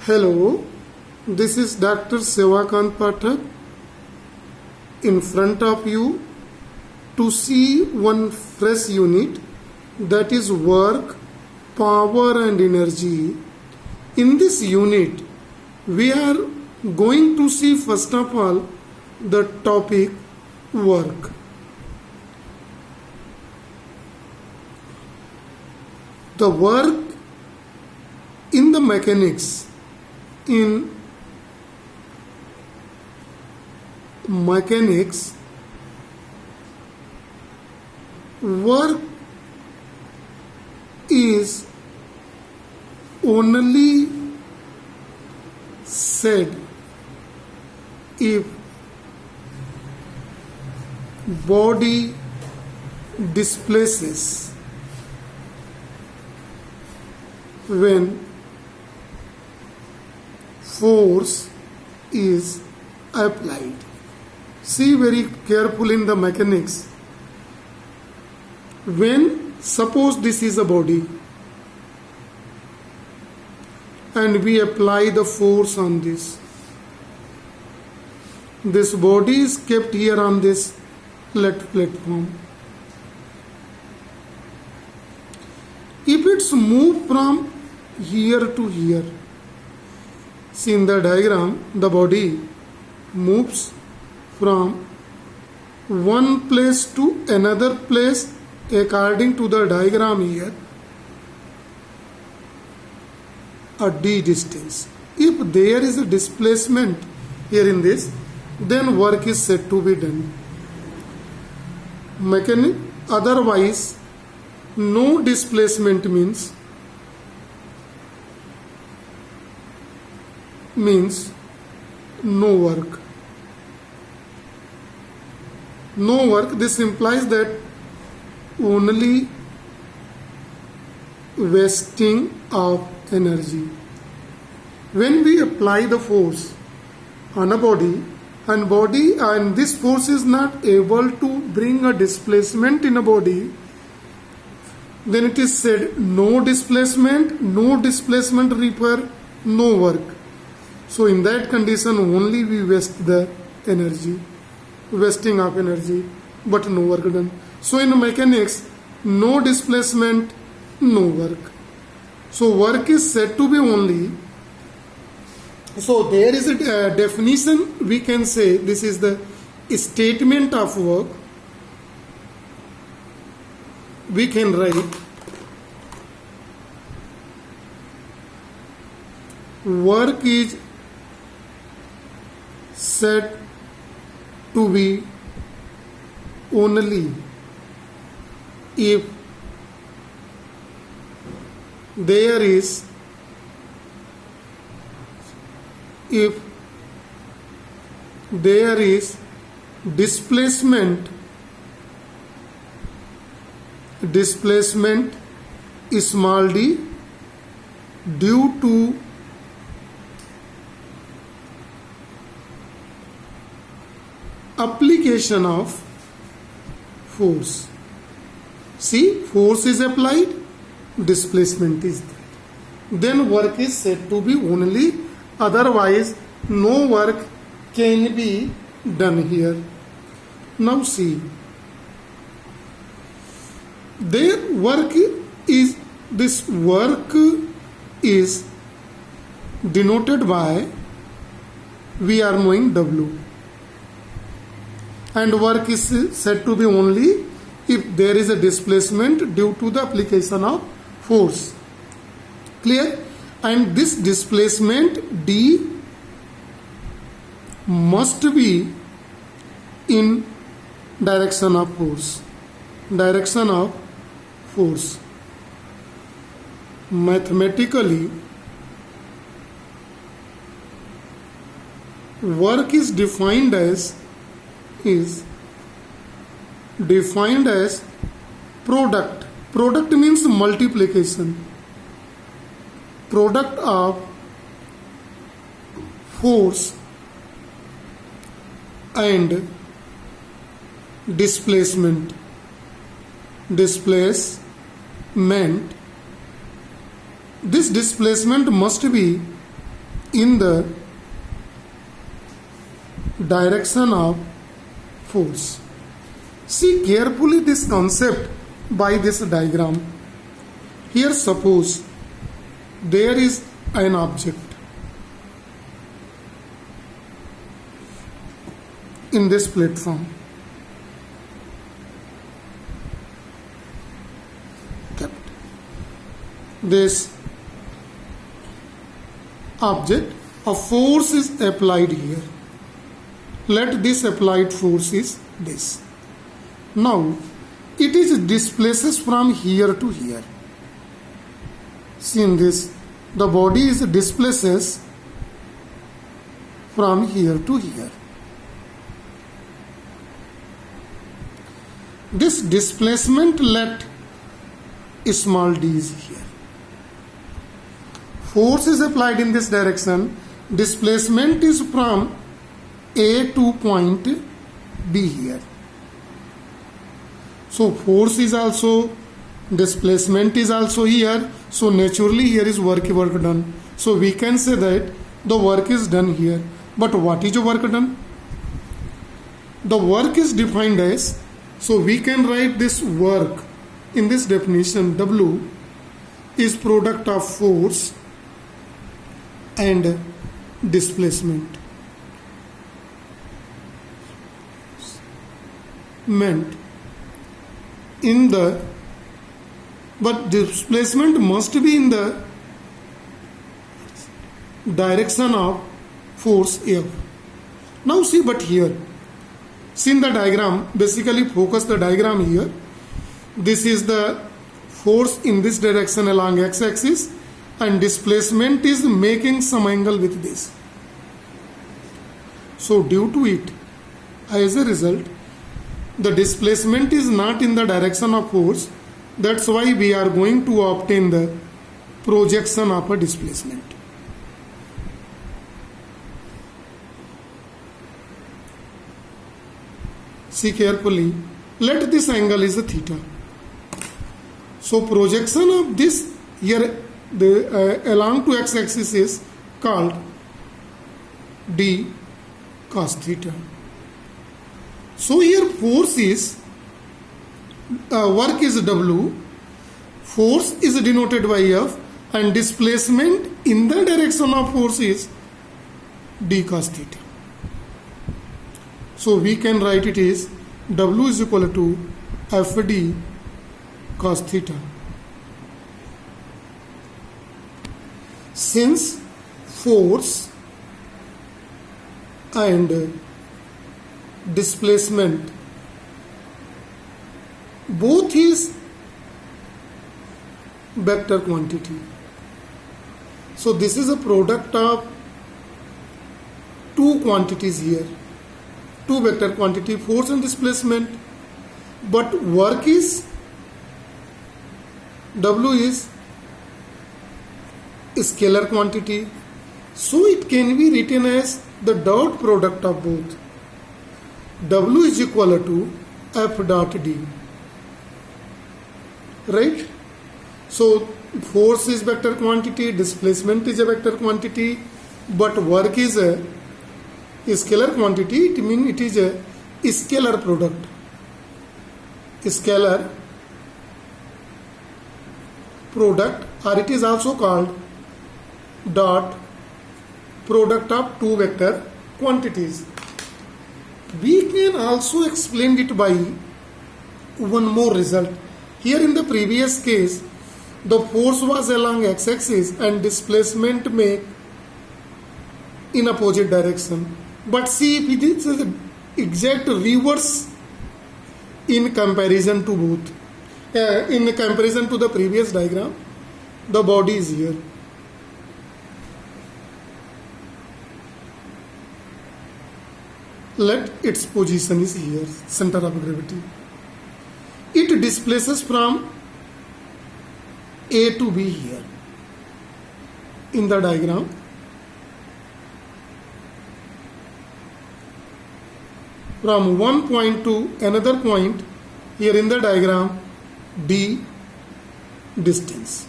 Hello, this is Dr. Sevakant Pathak in front of you to see one fresh unit, that is work, power and energy. In this unit, we are going to see first of all the topic work. The work in the mechanics. In mechanics, work is only said if body displaces when force is applied. See very careful in the mechanics. When suppose this is a body and we apply the force on this body is kept here on this platform. If it's moved from here to here, see in the diagram, the body moves from one place to another place according to the diagram here, a d distance. If there is a displacement here in this, then work is said to be done. Otherwise, no displacement means no work. No work, this implies that only wasting of energy. When we apply the force on a body and this force is not able to bring a displacement in a body, then it is said no displacement require no work. So in that condition only we waste the energy, wasting of energy, but no work done. So in mechanics, no displacement, no work. So work is said to be only. So there is a definition, we can say this is the statement of work. We can write work is said to be only if there is displacement small d due to application of force. See, force is applied, displacement is there. Then work is said to be only, otherwise no work can be done here. Now see, this work is denoted by, we are knowing W. And work is said to be only if there is a displacement due to the application of force. Clear? And this displacement D must be in direction of force. Mathematically, work is defined as product. Product means multiplication. Product of force and displacement. This displacement must be in the direction of force. See carefully this concept by this diagram. Here suppose there is an object in this platform. This object, a force is applied here. Let this applied force is this. Now it is displaces from here to here. See in this, the body is displaces from here to here. This displacement, let small d is here. Force is applied in this direction. Displacement is from A to point B here. So force is also, displacement is also here. So naturally here is work done. So we can say that the work is done here. But what is the work done? The work is defined as, so we can write this work in this definition. W is product of force and displacement. Meant in the, but displacement must be in the direction of force F. Now see, but here, see in the diagram, basically focus the diagram here. This is the force in this direction along x-axis, and displacement is making some angle with this. So due to it, as a result, the displacement is not in the direction of force. That's why we are going to obtain the projection of a displacement. See carefully, let this angle is a theta. So projection of this here along to x-axis is called d cos theta. So here force is, work is W, force is denoted by F, and displacement in the direction of force is d cos theta. So we can write it is W is equal to Fd cos theta. Since force and displacement both is vector quantity, so this is a product of two quantities here, two vector quantity, force and displacement, but work is, W is scalar quantity, so it can be written as the dot product of both. W is equal to F dot D, right? So force is vector quantity, displacement is a vector quantity, but work is a scalar quantity. It means it is a scalar product, scalar product, or it is also called dot product of two vector quantities. We can also explain it by one more result. Here in the previous case, the force was along x-axis and displacement make in opposite direction. But see, if it is the exact reverse in comparison to both. In comparison to the previous diagram, the body is here. Let its position is here, center of gravity. It displaces from A to B here in the diagram. From one point to another point here in the diagram, D distance.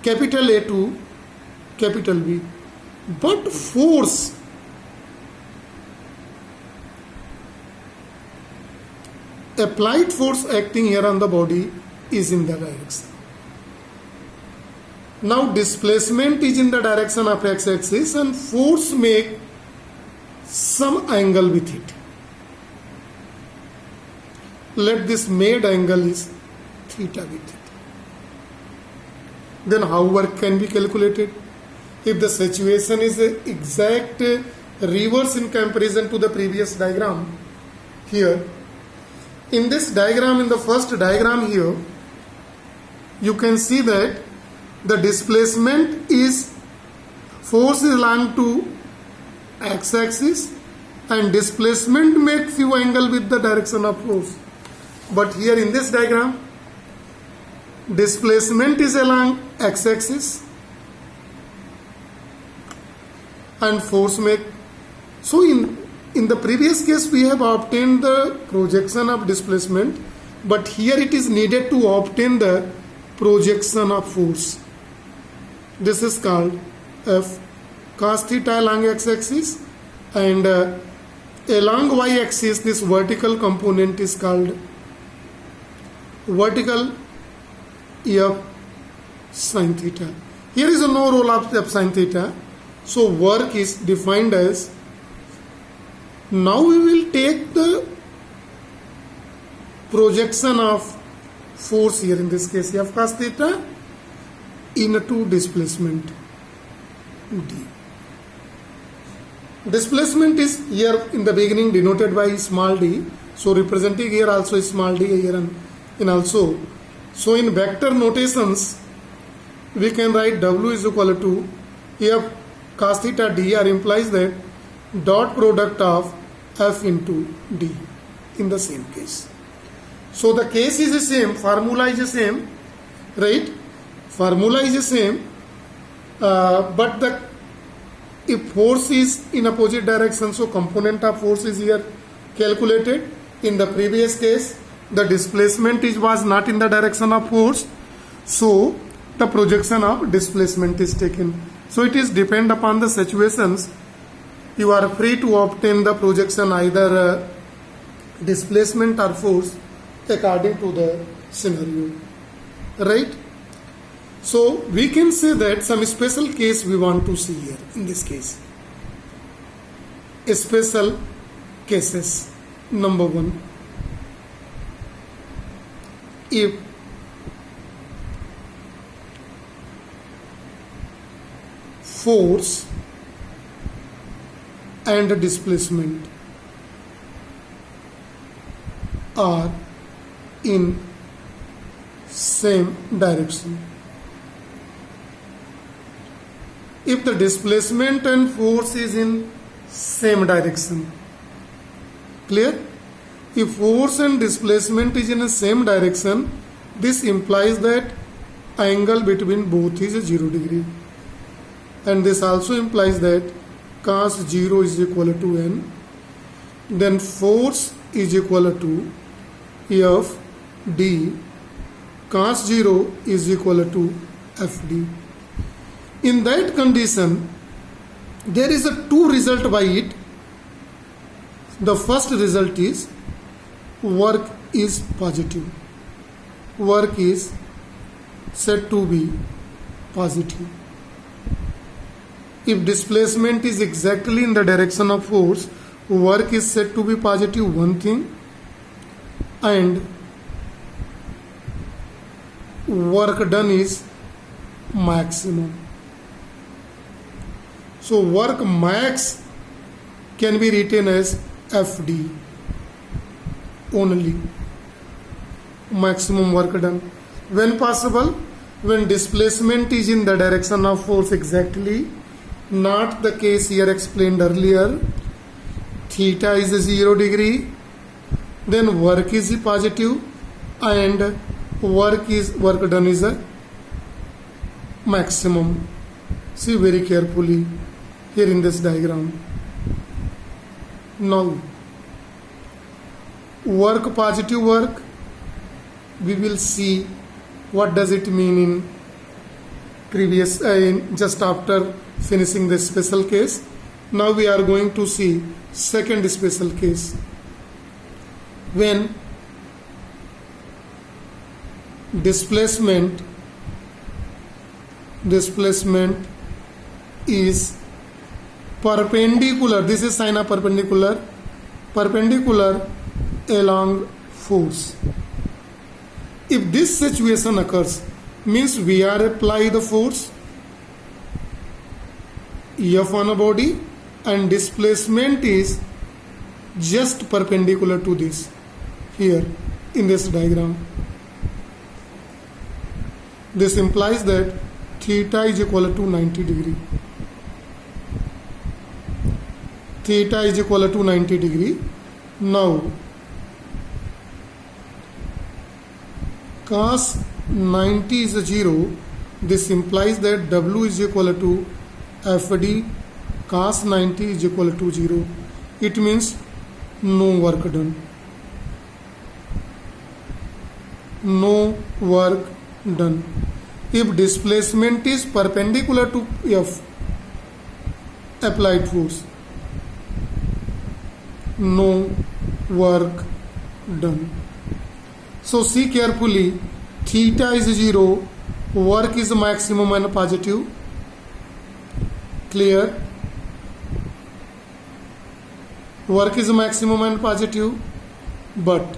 Capital A to capital V. But force, applied force acting here on the body is in the direction. Now displacement is in the direction of x-axis and force make some angle with it. Let this made angle is theta with it. Then how work can be calculated? If the situation is exact reverse in comparison to the previous diagram here, in this diagram, in the first diagram here, you can see that the displacement is force is along to x-axis and displacement make few angle with the direction of force. But here in this diagram, displacement is along x-axis and force make. So in the previous case we have obtained the projection of displacement, but here it is needed to obtain the projection of force. This is called F cos theta along x-axis, and along y-axis this vertical component is called vertical F sin theta. Here is no role of F sin theta, so work is defined as, now we will take the projection of force here, in this case F cos theta, into displacement D. Displacement is here in the beginning denoted by small d, so representing here also small d here and also. So in vector notations we can write W is equal to F cos theta dr implies that dot product of F into D in the same case. So the case is the same, formula is the same, right? Formula is the same, but if force is in opposite direction, so component of force is here calculated. In the previous case, the displacement was not in the direction of force, so the projection of displacement is taken. So it is depend upon the situations. You are free to obtain the projection either displacement or force according to the scenario, right? So we can say that some special case we want to see here in this case. Special cases. Number one, if force and displacement are in same direction. If the displacement and force is in same direction, clear? If force and displacement is in the same direction, this implies that angle between both is 0 degree, and this also implies that cos 0 is equal to n, then force is equal to F d, cos 0 is equal to Fd. In that condition, there is a two result by it. The first result is work is positive. Work is said to be positive. If displacement is exactly in the direction of force, work is said to be positive, one thing, and work done is maximum. So work max can be written as Fd only, maximum work done. When possible? When displacement is in the direction of force exactly, not the case here explained earlier. Theta is 0 degree, then work is positive and work done is a maximum. See very carefully here in this diagram. Now work, positive work, we will see what does it mean in previous just after finishing the special case. Now we are going to see second special case, when displacement is perpendicular. This is sign of perpendicular along force. If this situation occurs, means we are apply the force F on a body and displacement is just perpendicular to this here in this diagram. This implies that theta is equal to 90 degree. Theta is equal to 90 degree. Now cos 90 is 0. This implies that W is equal to FD cos 90 is equal to 0. It means no work done. No work done. If displacement is perpendicular to F, applied force, no work done. So see carefully, theta is 0, work is maximum and positive. Clear? Work is maximum and positive, but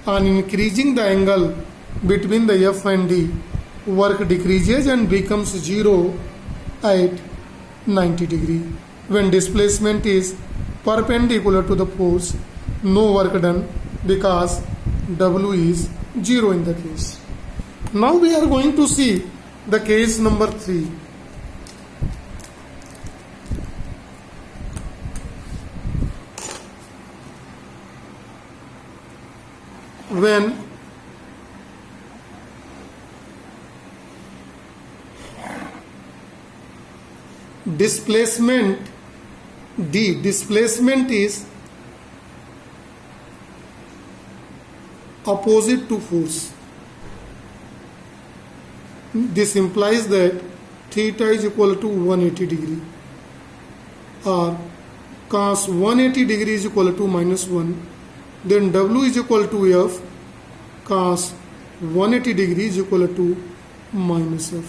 on increasing the angle between the F and D, work decreases and becomes 0 at 90 degree. When displacement is perpendicular to the force, no work done because W is 0 in the case. Now we are going to see the case number 3. When displacement is opposite to force. This implies that theta is equal to 180 degree, or cos 180 degree is equal to -1. Then W is equal to F cos 180 degree is equal to -F.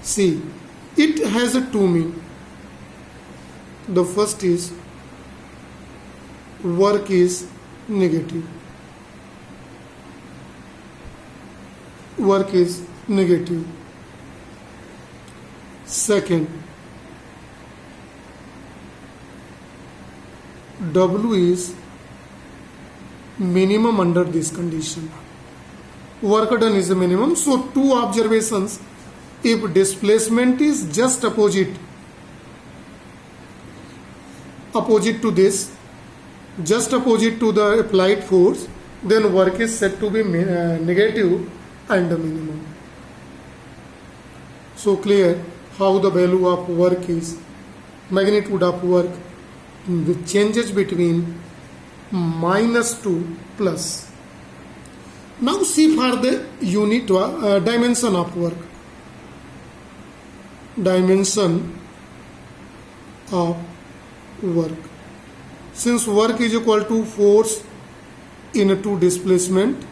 See, it has a two meaning. The first is work is negative. Work is negative. Second, W is minimum under this condition. Work done is a minimum. So two observations. If displacement is just opposite to this, just opposite to the applied force, then work is said to be negative and the minimum. So clear how the value of work is, magnitude of work, the changes between minus to plus. Now see for the unit dimension of work. Dimension of work. Since work is equal to force into displacement,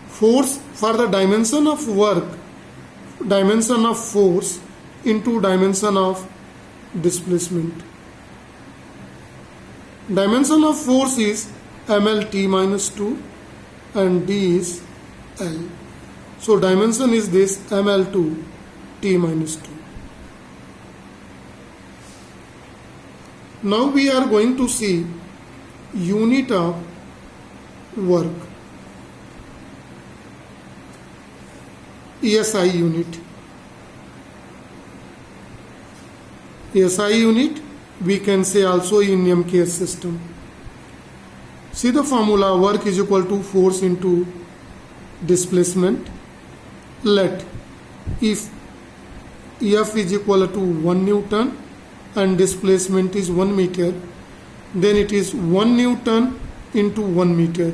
force for the dimension of work, dimension of force into dimension of displacement. Dimension of force is ml t minus 2 and d is L. So dimension is this ml2 t minus 2. Now we are going to see unit of work. SI unit. SI unit we can say also in MKS system. See the formula, work is equal to force into displacement. Let if F is equal to 1 Newton and displacement is 1 meter, then it is 1 Newton into 1 meter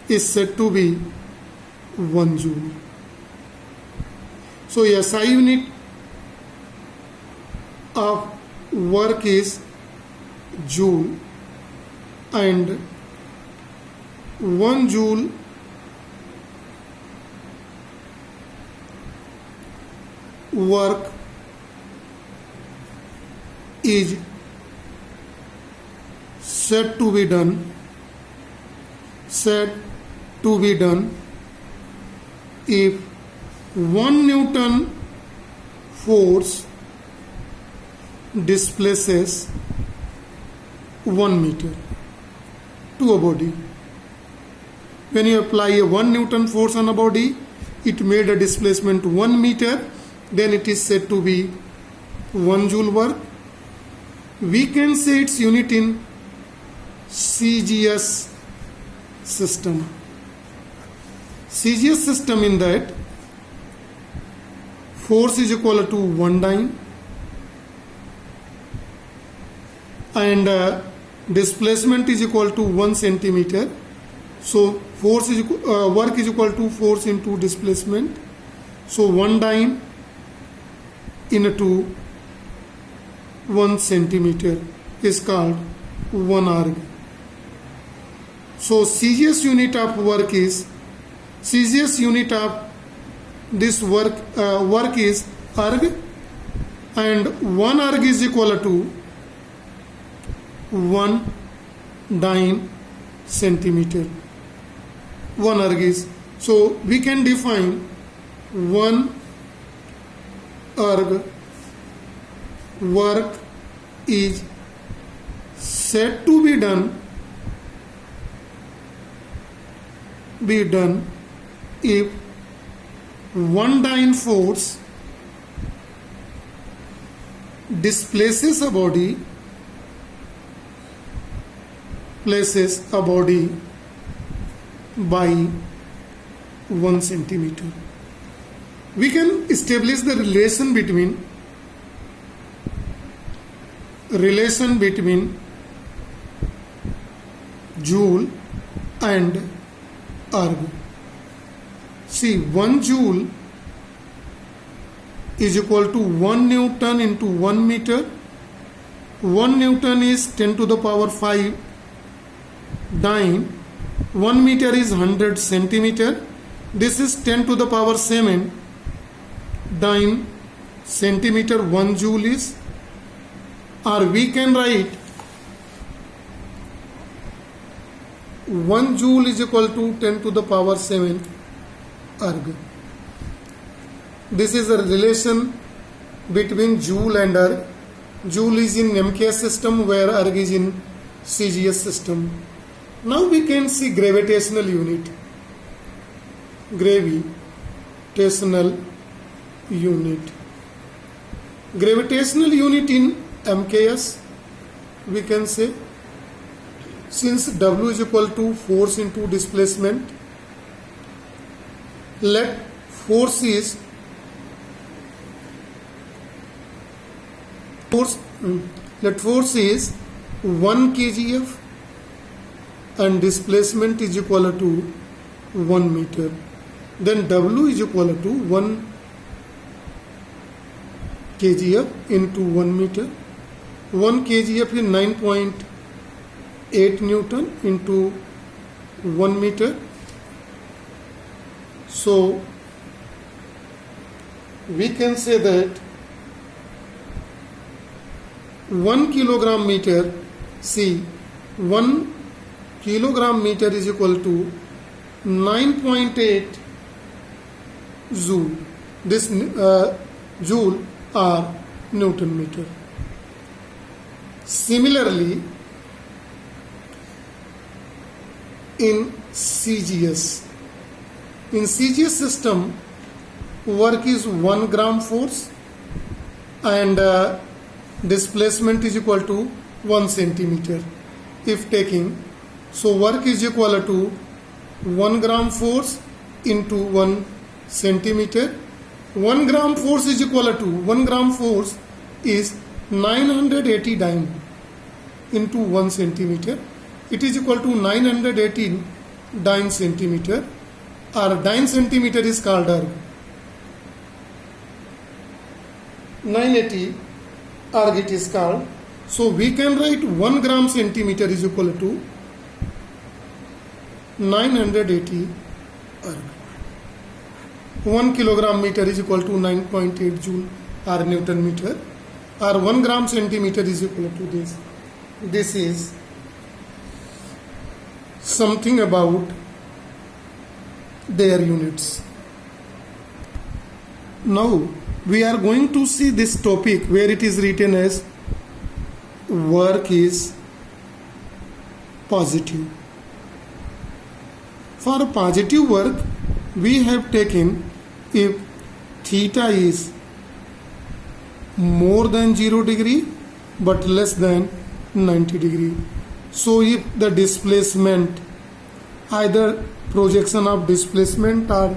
is said to be 1 joule. So SI unit of work is joule, and 1 joule work is said to be done if 1 Newton force displaces 1 meter to a body. When you apply a 1 Newton force on a body, it made a displacement 1 meter, then it is said to be 1 joule work. We can say its unit in CGS system. CGS system, in that force is equal to 1 dyne and displacement is equal to 1 centimeter. So force is work is equal to force into displacement. So 1 dyne into 1 centimeter is called 1 arg. So CGS unit of work is this work is arg, and 1 arg is equal to 1 dyne centimeter. 1 arg is, so we can define 1 arg work is said to be done if 1 dyne force displaces a body by 1 centimeter. We can establish the relation between joule and arg. See, 1 joule is equal to 1 Newton into 1 meter. 1 Newton is 10 to the power 5 dyne. 1 meter is 100 centimeter. This is 10 to the power 7 dyne centimeter. 1 joule is, or we can write 1 joule is equal to 10 to the power 7 arg. This is a relation between joule and arg. Joule is in MKS system, where arg is in CGS system. Now we can see gravitational unit. Gravitational unit in MKS, we can say, since W is equal to force into displacement, let force is 1 kgf and displacement is equal to 1 meter. Then W is equal to 1 kgf into 1 meter. 1 kgf is 9.8 Newton into 1 meter. So we can say that 1 kilogram meter, see, 1 kilogram meter is equal to 9.8 joule. This joule or Newton meter. Similarly, in CGS system, work is 1 gram force and displacement is equal to 1 centimeter. If taking, so work is equal to 1 gram force into 1 centimeter. 1 gram force is equal to 1 gram force is 980 dyne into 1 centimeter. It is equal to 918 dyne centimeter, or dyne centimeter is called arg. 980 erg it is called. So we can write 1 gram centimeter is equal to 980 erg. 1 kilogram meter is equal to 9.8 joule or Newton meter, or 1 gram centimeter is equal to this. This is something about their units. Now we are going to see this topic where it is written as work is positive. For positive work, we have taken if theta is more than 0 degree but less than 90 degree. So if the displacement, either projection of displacement or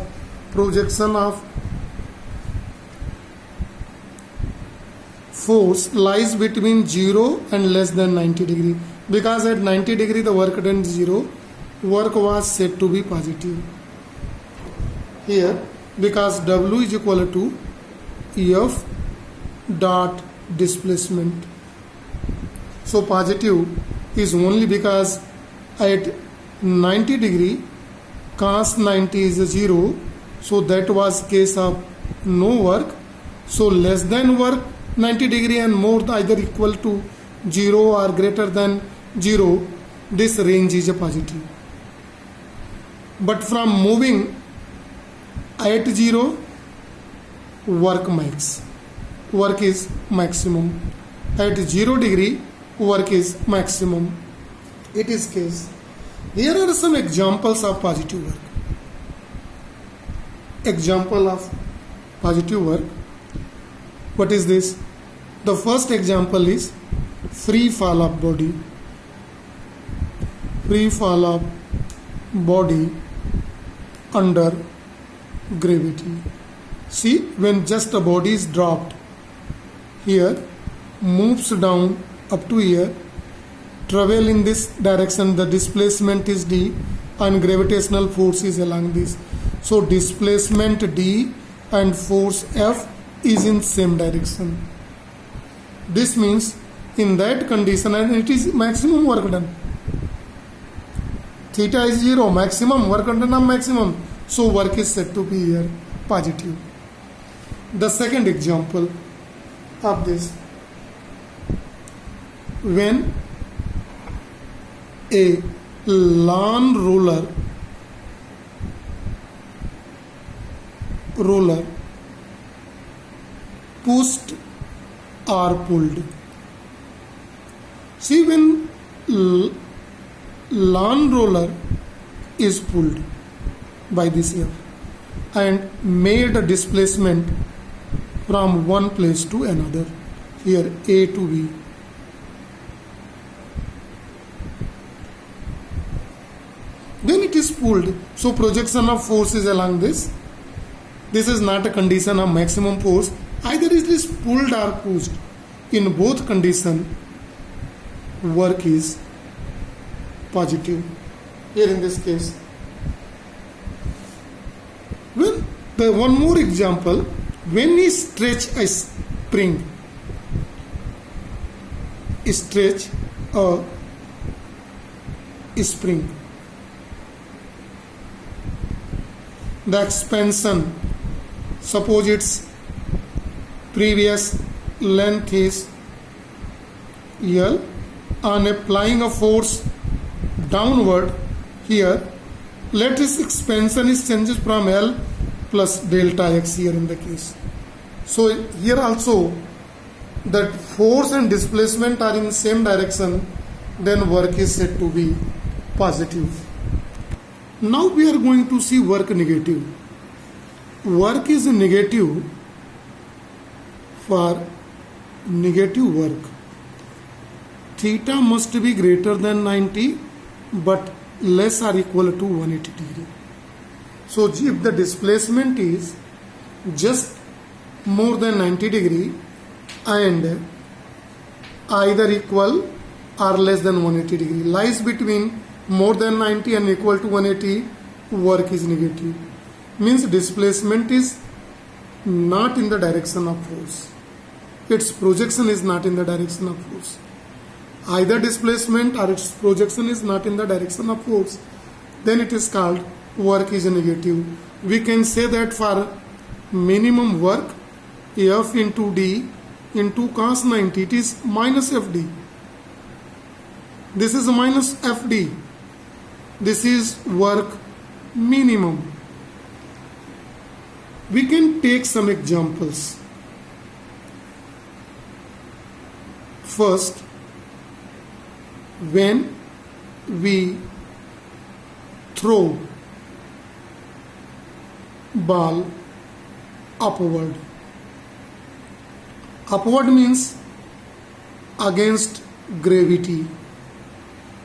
projection of force lies between 0 and less than 90 degree, because at 90 degree the work done is 0, work was said to be positive. Here, because W is equal to F dot displacement. So positive is only because at 90 degree cos 90 is 0, so that was case of no work. So less than work 90 degree and more either equal to 0 or greater than 0, this range is a positive. But from moving at 0, work is maximum. At 0 degree, work is maximum. It is case. Here are some examples of positive work. Example of positive work. What is this? The first example is free fall of body. Free fall of body under gravity. See, when just a body is dropped here, moves down up to here, travel in this direction, the displacement is d and gravitational force is along this. So displacement d and force F is in same direction. This means in that condition, and it is maximum work done. Theta is 0, maximum work done of maximum. So work is said to be here positive. The second example of this, when a lawn roller pushed or pulled. See, when lawn roller is pulled by this F and made a displacement from one place to another, here A to B. Then it is pulled, so projection of force is along this. This is not a condition of maximum force, either it is pulled or pushed. In both condition, work is positive. Here in this case, when the one more example, when we stretch a spring, stretch a spring, the expansion, suppose its previous length is L, on applying a force downward here, let its expansion is changes from L plus delta x here in the case. So here also that force and displacement are in same direction, then work is said to be positive. Now we are going to see work negative. Work is negative for negative work. Theta must be greater than 90 but less or equal to 180 degree. So if the displacement is just more than 90 degree and either equal or less than 180 degree, lies between more than 90 and equal to 180, work is negative. Means displacement is not in the direction of force. its projection is not in the direction of force. Either displacement or its projection is not in the direction of force, then it is called work is negative. We can say that for minimum work, F into D into cos 90, it is minus FD. This is minus FD. This is work minimum. We can take some examples. First, when we throw ball upward. Upward means against gravity.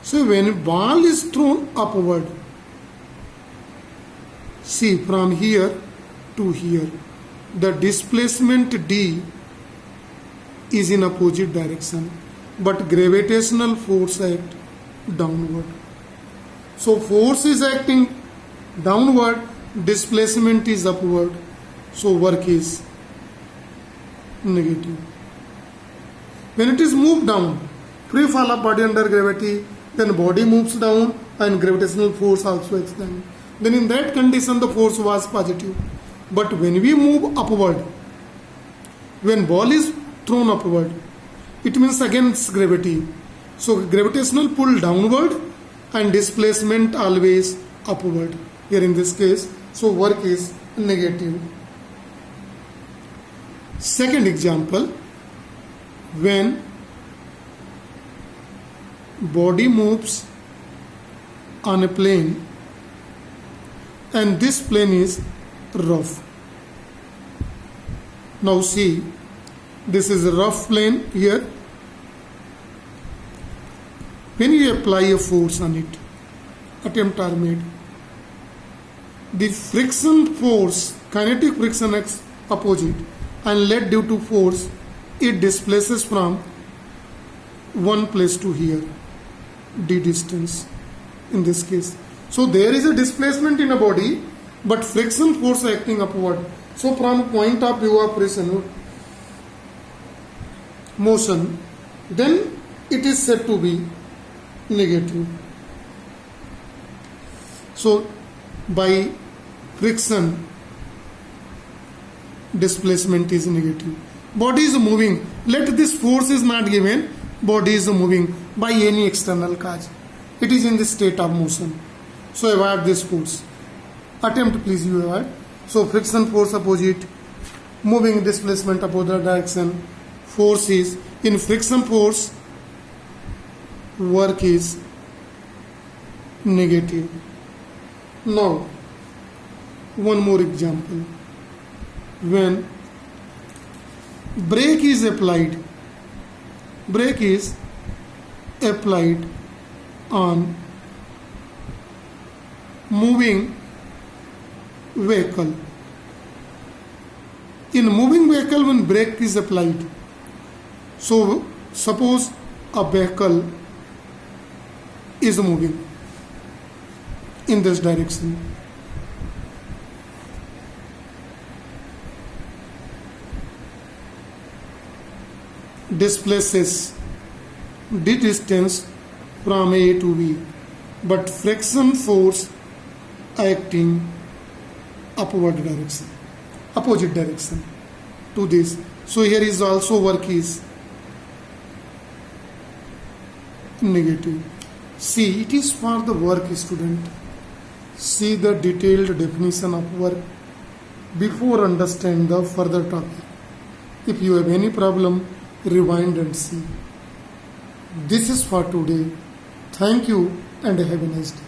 So when ball is thrown upward, see from here to here, the displacement D is in opposite direction, but gravitational force act downward. So force is acting downward, displacement is upward, so work is negative. When it is moved down, free fall of body under gravity, then body moves down and gravitational force also acts down. Then in that condition the force was positive. But when we move upward, when ball is thrown upward, it means against gravity. So gravitational pull downward and displacement always upward. Here in this case, so work is negative. Second example, when body moves on a plane and this plane is rough. Now see, this is a rough plane here. When you apply a force on it, attempt are made. The friction force, kinetic friction acts opposite, and let due to force, it displaces from one place to here, d distance in this case. So there is a displacement in a body, but friction force acting upward. So from point of view of friction motion, then it is said to be negative. So by friction, displacement is negative. Body is moving. Let this force is not given. Body is moving by any external cause. It is in the state of motion. So avoid this force. Attempt, please, you avoid. So friction force opposite, moving displacement opposite direction. Force is in friction force. Work is negative. Now, one more example. When brake is applied on moving vehicle. In moving vehicle, when brake is applied, so suppose a vehicle is moving in this direction. Displaces d distance from A to B, but friction force acting upward direction, opposite direction to this. So here is also work is negative. See, it is for the work, student. See the detailed definition of work before understand the further topic. If you have any problem, rewind and see. This is for today. Thank you and have a nice day.